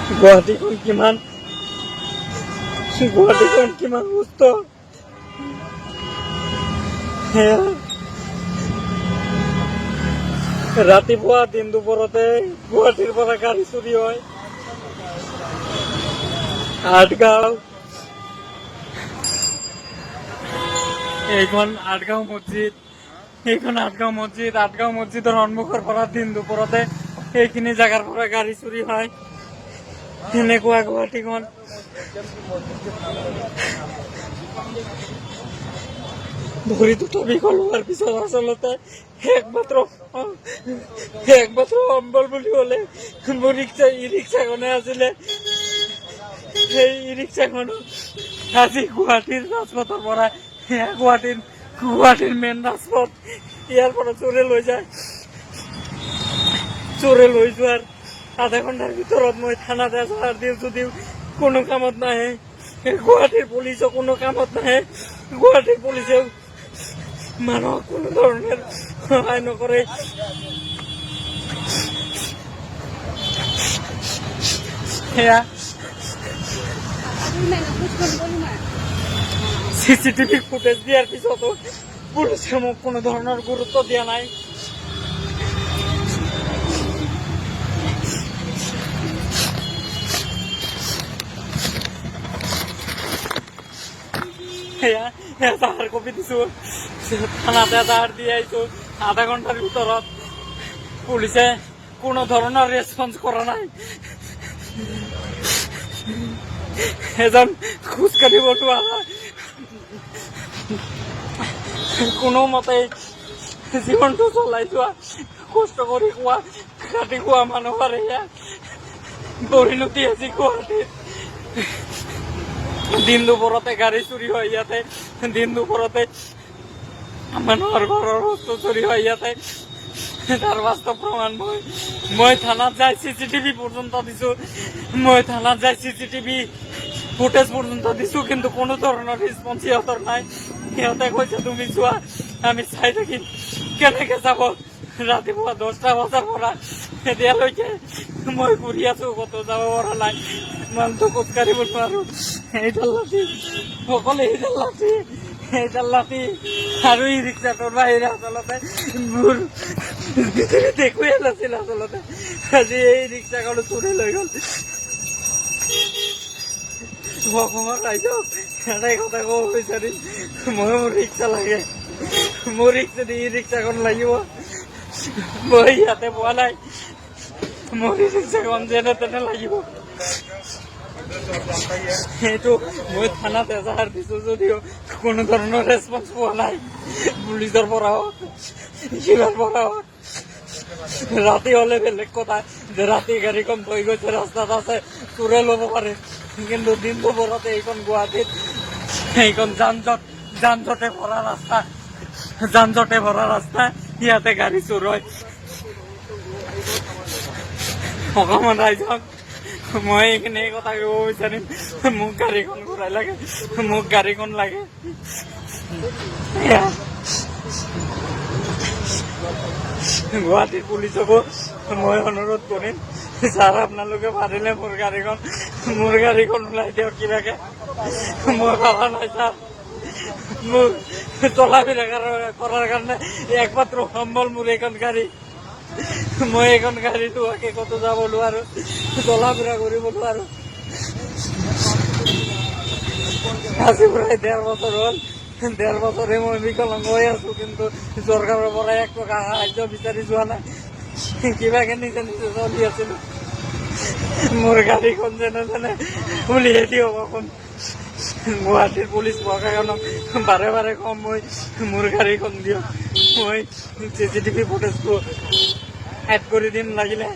গুৱাহাটীখন কিমান সুস্থ সেয়া ৰাতিপুৱা দিন দুপৰতে গুৱাহাটীৰ পৰা গাড়ী চুৰি হয়। এইখন আঠগাঁও মছজিদৰ সন্মুখৰ পৰা দিন দুপৰতে এইখিনি জাগাৰ পৰা গাড়ী চুৰি হয়। সেনেকুৱা গুৱাহাটীখন ভৰি দুটা বিকল হোৱাৰ পিছত আচলতে একমাত্ৰ সম্বল বুলি ক'লে মোৰ ই ৰিক্সাখনে আছিলে। সেই ই ৰিক্সাখন আজি গুৱাহাটীৰ ৰাজপথৰ পৰা গুৱাহাটীৰ মেইন ৰাজপথ ইয়াৰ পৰা চোৰে লৈ যায়। চোৰে লৈ যোৱাৰ আধা ঘণ্টাৰ ভিতৰত মই থানাত এজাহাৰ দিওঁ যদিও কোনো কামত নাহে। গুৱাহাটীৰ পুলিচো কোনো কামত নাহে। গুৱাহাটীৰ পুলিচেও মানুহক কোনো ধৰণৰ সহায় নকৰে। সেয়া চিচিটিভি ফুটেজ দিয়াৰ পিছতো পুলিচে মোক কোনো ধৰণৰ গুৰুত্ব দিয়া নাই। সেয়া এজাহাৰ কপি দিছো, থানাতে এজাহাৰ দি আহিছো। আধা ঘণ্টাৰ ভিতৰত পুলিচে কোনো ধৰণৰ ৰেচপন্স কৰা নাই। এজন খোজকাঢ়িব নোৱাৰা কোনো মতে জীৱনটো চলাই যোৱা কষ্ট কৰি কাটি খোৱা মানুহৰ এয়া পৰিণতি আজি গুৱাহাটীত। দিন দুপৰতে গাড়ী চুৰি হয় ইয়াতে, দিন দুপৰতে মানুহৰ ঘৰৰ বস্তু চুৰি হয় ইয়াতে। তাৰ বাস্তৱ প্ৰমাণ মই থানাত যাই চিচিটিভি পৰ্যন্ত দিছো, ফুটেজ পৰ্যন্ত দিছো, কিন্তু কোনো ধৰণৰ ৰেচপন্স সিহঁতৰ নাই। সিহঁতে কৈছে তুমি চোৱা, আমি চাই থাকিম। কেনেকে যাব? ৰাতিপুৱা 10টা বজাৰ পৰা এতিয়ালৈকে মই ঘূৰি আছো, ক'তো যাব পৰা নাই। মানুহটো খোজকাঢ়িব নোৱাৰো। এইডাল লাঠি আৰু ই ৰিক্সাটোৰ বাহিৰে আচলতে মোৰ পৃথিৱীত একোৱে নাছিল। আচলতে আজি এই ৰিক্সাখনো চুৰি লৈ গ'ল। অসমৰ ৰাইজক এটাই কথা ক'ব বিচাৰিম, মোৰ ৰিক্সা লাগে, মোৰ ই ৰিক্সাখন লাগিব। মই ইয়াতে পোৱা নাই, মোৰ ই ৰিক্সাখন যেনে তেনে লাগিব। সেইটো মই থানাত এজাহাৰ দিছো যদিও কোনো ধৰণৰ ৰেচপন্স পোৱা নাই। পুলিচৰ পৰা হওক, কিবাৰ পৰা হওক। ৰাতি হলে বেলেগ কথা, যে ৰাতি গাড়ীখন থৈ গৈছে ৰাস্তাত আছে, চোৰে ল'ব পাৰে। কিন্তু দিন দুপৰতে এইখন গুৱাহাটীত এইখন যান-জঁটে ভৰা ৰাস্তা, ইয়াতে গাড়ী চোৰ হয়। অকমান ৰাইজক মই এইখিনি কথা ক'ব বিচাৰিম, মোক গাড়ীখন ঘূৰাই লাগে, মোক গাড়ীখন লাগে। গুৱাহাটীৰ পুলিচকো মই অনুৰোধ কৰিম, ছাৰ আপোনালোকে পাৰিলে মোৰ গাড়ীখন ওলাই দিয়ক কিবাকে। মই ভাবা নাই ছাৰ, মোৰ চলা ফিৰা কৰাৰ কাৰণে একমাত্ৰ সম্বল মোৰ এইখন গাড়ী। মই এইখন গাড়ীটো ক'তো যাব নোৱাৰো, চলা ফিৰা কৰিব নোৱাৰো। আজি প্ৰায় 1.5 বছৰ হ'ল, 1.5 বছৰে মই বিকলাংগ হৈ আছো, কিন্তু চৰকাৰৰ পৰা 1 টকা সাহায্য বিচাৰি যোৱা নাই। কিবাকে নিজে চলি আছিলো। মোৰ গাড়ীখন যেনে তেনে উলিয়াই দিয়ক অকণ। গুৱাহাটীৰ পুলিচ প্ৰশাসনক বাৰে কম, মোৰ গাড়ীখন দিয়ক। মই চিচিটিভি ফুটেজটো এড কৰি দিম লাগিলে।